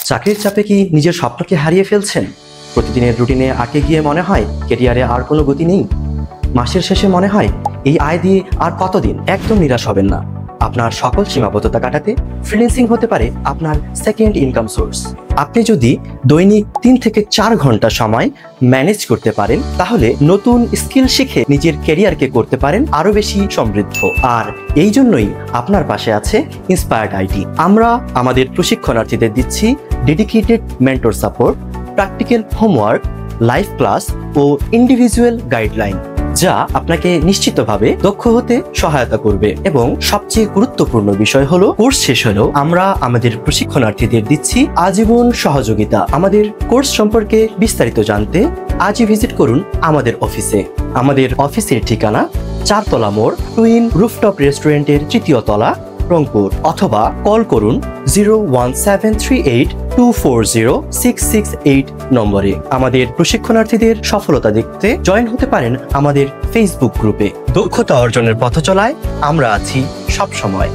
চাকরির চাপে কি নিজের স্বপ্নকে হারিয়ে ফেলছেন? প্রতিদিনের রুটিনে আটকে গিয়ে মনে হয় ক্যারিয়ারে আর কোনো গতি নেই। মাসের শেষে মনে হয় এই আয় দিয়ে আর কতদিন? একদম নিরাশ হবেন না। আপনার সকল সীমাবদ্ধতা কাটাতে ফ্রিল্যান্সিং হতে পারে আপনার সেকেন্ড ইনকাম সোর্স। আপনি যদি দৈনিক 3 থেকে 4 ঘন্টা সময় ম্যানেজ করতে পারেন, তাহলে নতুন স্কিল শিখে নিজের ক্যারিয়ারকে করতে পারেন আরো বেশি সমৃদ্ধ। আর এই জন্যই আপনার পাশে আছে ইন্সপায়ার্ড আইটি। আমরা আমাদের প্রশিক্ষণার্থীদের দিচ্ছি dedicated mentor support, practical homework, live class ও ইন্ডিভিজুয়াল গাইডলাইন, যা আপনাকে নিশ্চিতভাবে দক্ষ হতে সহায়তা করবে। এবং সবচেয়ে গুরুত্বপূর্ণ বিষয় হলো, কোর্স শেষ হলেও আমরা আমাদের প্রশিক্ষণার্থীদের দিচ্ছি আজীবন সহযোগিতা। আমাদের কোর্স সম্পর্কে বিস্তারিত জানতে আজই ভিজিট করুন আমাদের অফিসে। আমাদের অফিসের ঠিকানা 4 তলা মোড়, টুইন রুফটপ রেস্টুরেন্টের 3য় তলা, রংপুর। অথবা কল করুন 01738240668 নম্বরে। আমাদের প্রশিক্ষণার্থীদের সফলতা দেখতে জয়েন হতে পারেন আমাদের ফেসবুক গ্রুপে। দক্ষতা অর্জনের পথ চলায় আমরা আছি সব সময়।